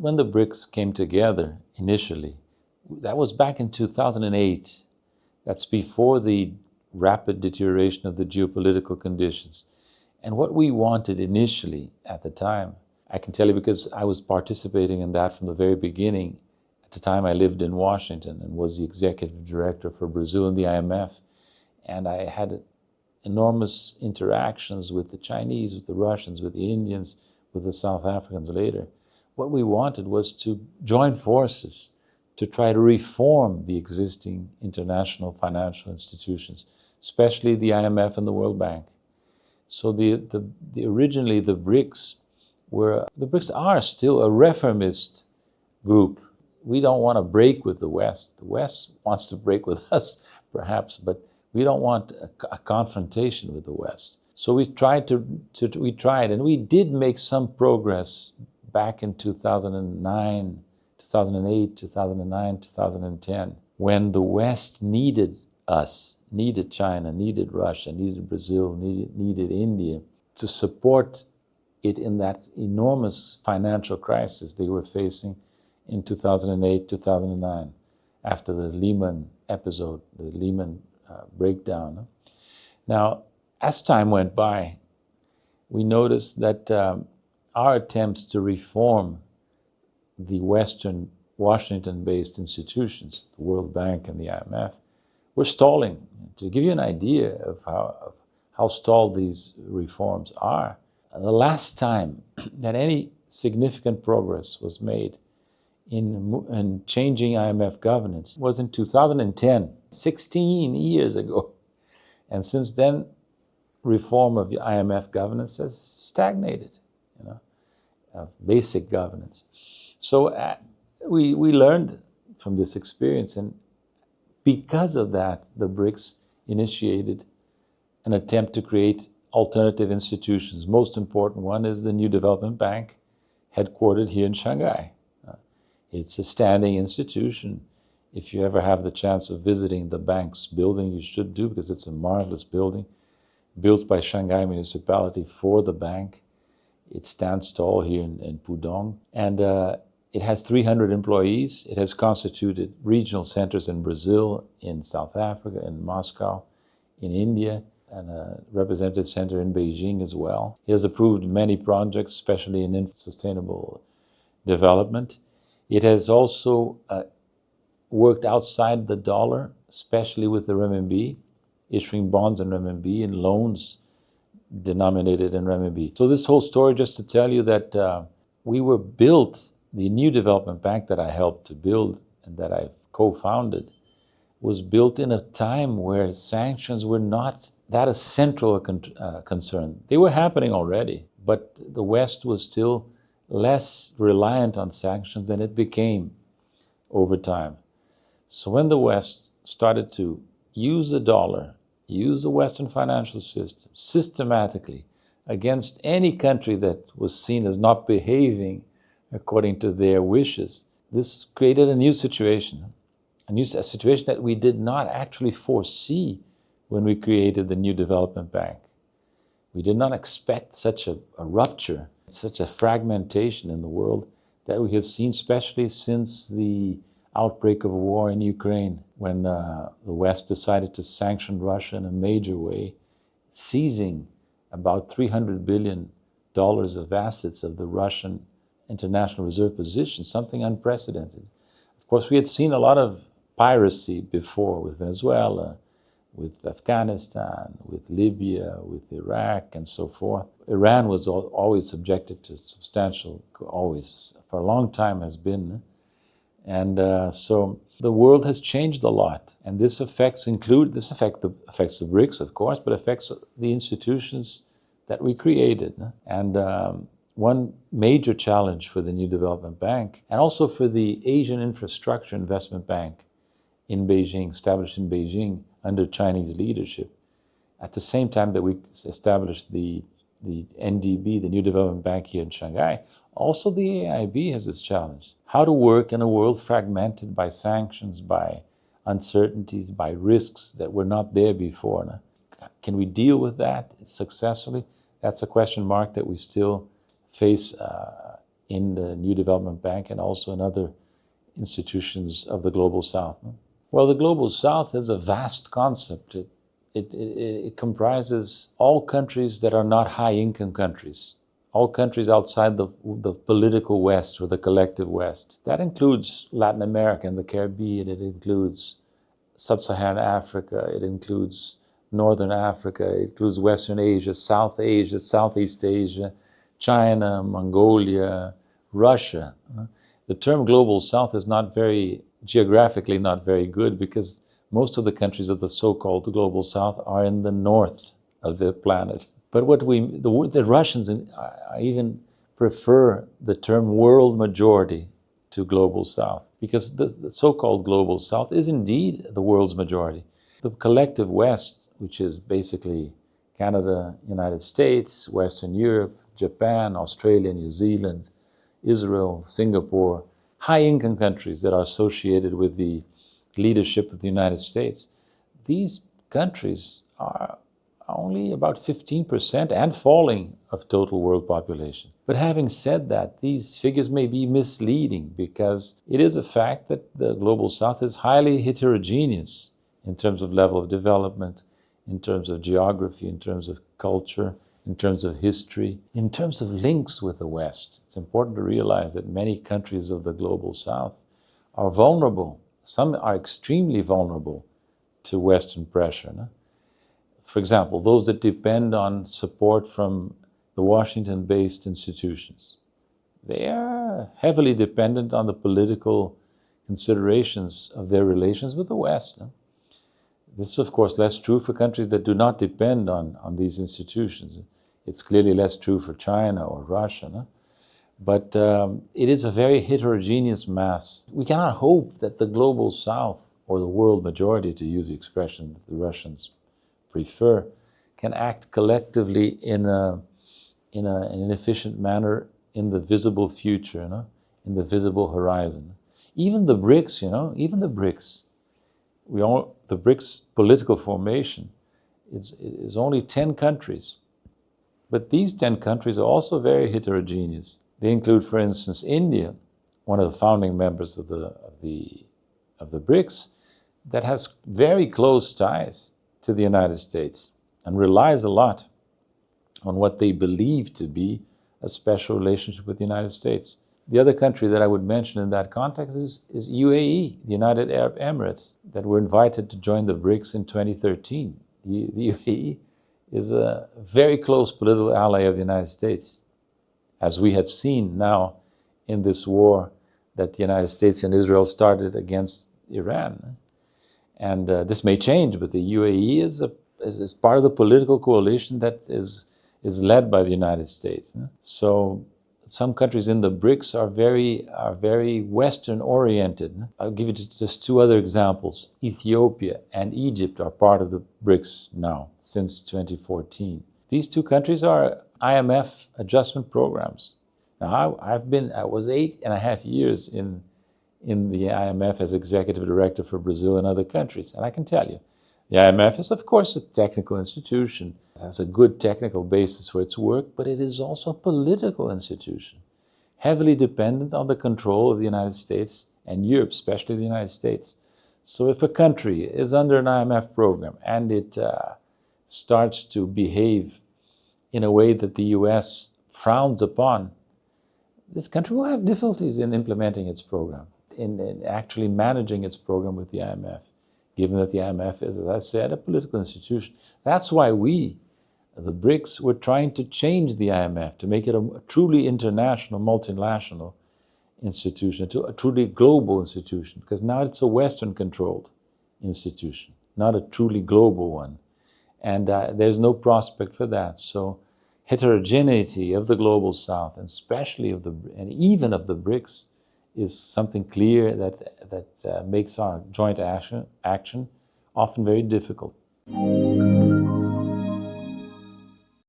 when the BRICS came together initially, that was back in 2008. That's before the rapid deterioration of the geopolitical conditions. And what we wanted initially at the time, I can tell you because I was participating in that from the very beginning. At the time I lived in Washington and was the executive director for Brazil and the IMF. And I had enormous interactions with the Chinese, with the Russians, with the Indians, with the South Africans later. What we wanted was to join forces to try to reform the existing international financial institutions, especially the IMF and the World Bank. So originally the BRICS are still a reformist group. We don't want to break with the West. The West wants to break with us, perhaps, but we don't want a confrontation with the West. So we tried, and we did make some progress back in 2009, 2008, 2009, 2010, when the West needed us, needed China, needed Russia, needed Brazil, needed India to support it in that enormous financial crisis they were facing in 2008, 2009, after the Lehman episode, the Lehman breakdown. Now, as time went by, we noticed that our attempts to reform the Western Washington-based institutions, the World Bank and the IMF, were stalling. To give you an idea of how stalled these reforms are, the last time that any significant progress was made in changing IMF governance was in 2010, 16 years ago. And since then, reform of the IMF governance has stagnated, basic governance. So we learned from this experience, and because of that, the BRICS initiated an attempt to create alternative institutions. Most important one is the New Development Bank, headquartered here in Shanghai. It's a standing institution. If you ever have the chance of visiting the bank's building, you should do, because it's a marvelous building, built by Shanghai municipality for the bank. It stands tall here in Pudong, and it has 300 employees. It has constituted regional centers in Brazil, in South Africa, in Moscow, in India, and a representative center in Beijing as well. It has approved many projects, especially in sustainable development. It has also worked outside the dollar, especially with the renminbi, issuing bonds in renminbi and loans denominated in renminbi. So this whole story just to tell you that we were built, the New Development Bank that I helped to build and that I co-founded, was built in a time where sanctions were not that a central concern. They were happening already, but the West was still less reliant on sanctions than it became over time. So when the West started to use the dollar, use the Western financial system systematically against any country that was seen as not behaving according to their wishes, this created a new situation, a situation that we did not actually foresee when we created the New Development Bank. We did not expect such a rupture, such a fragmentation in the world that we have seen, especially since the outbreak of war in Ukraine, when the West decided to sanction Russia in a major way, seizing about $300 billion of assets of the Russian international reserve position, something unprecedented. Of course, we had seen a lot of piracy before with Venezuela, with Afghanistan, with Libya, with Iraq, and so forth. Iran was always subjected to substantial, always, for a long time has been. And so the world has changed a lot. And this affects the BRICS, of course, but affects the institutions that we created. And one major challenge for the New Development Bank, and also for the Asian Infrastructure Investment Bank in Beijing, established in Beijing under Chinese leadership, at the same time that we established the NDB, the New Development Bank here in Shanghai, also the AIB has this challenge. How to work in a world fragmented by sanctions, by uncertainties, by risks that were not there before. Can we deal with that successfully? That's a question mark that we still face in the New Development Bank and also in other institutions of the Global South. Well, the Global South is a vast concept. It comprises all countries that are not high-income countries, all countries outside the political West or the collective West. That includes Latin America and the Caribbean. It includes Sub-Saharan Africa. It includes Northern Africa. It includes Western Asia, Southeast Asia, China, Mongolia, Russia. The term Global South is geographically not very good, because most of the countries of the so-called Global South are in the north of the planet. But the Russians even prefer the term world majority to Global South, because the so-called Global South is indeed the world's majority. The collective West, which is basically Canada, United States, Western Europe, Japan, Australia, New Zealand, Israel, Singapore, high-income countries that are associated with the leadership of the United States, these countries are only about 15% and falling of total world population. But having said that, these figures may be misleading, because it is a fact that the Global South is highly heterogeneous in terms of level of development, in terms of geography, in terms of culture, in terms of history, in terms of links with the West. It's important to realize that many countries of the Global South are vulnerable. Some are extremely vulnerable to Western pressure. No? For example, those that depend on support from the Washington-based institutions. They are heavily dependent on the political considerations of their relations with the West. No? This is, of course, less true for countries that do not depend on these institutions. It's clearly less true for China or Russia. No? But it is a very heterogeneous mass. We cannot hope that the Global South, or the world majority, to use the expression that the Russians prefer, can act collectively in an efficient manner in the visible future, no? In the visible horizon. Even the BRICS, even the BRICS, the BRICS political formation is only 10 countries. But these 10 countries are also very heterogeneous. They include, for instance, India, one of the founding members of the BRICS, that has very close ties to the United States and relies a lot on what they believe to be a special relationship with the United States. The other country that I would mention in that context is UAE, the United Arab Emirates, that were invited to join the BRICS in 2013. The UAE is a very close political ally of the United States, as we have seen now in this war that the United States and Israel started against Iran. And this may change, but the UAE is part of the political coalition that is led by the United States. So some countries in the BRICS are very Western-oriented. I'll give you just two other examples. Ethiopia and Egypt are part of the BRICS now, since 2014. These two countries are IMF adjustment programs. Now, I was 8.5 years in the IMF as executive director for Brazil and other countries, and I can tell you, the IMF is, of course, a technical institution. It has a good technical basis for its work, but it is also a political institution, heavily dependent on the control of the United States and Europe, especially the United States. So if a country is under an IMF program and it starts to behave in a way that the US frowns upon, this country will have difficulties in implementing its program, in actually managing its program with the IMF, given that the IMF is, as I said, a political institution. That's why we, the BRICS, were trying to change the IMF, to make it a truly international, multinational institution, a truly global institution, because now it's a Western-controlled institution, not a truly global one. And there's no prospect for that. So heterogeneity of the Global South, and especially and even of the BRICS, is something clear that makes our joint action often very difficult.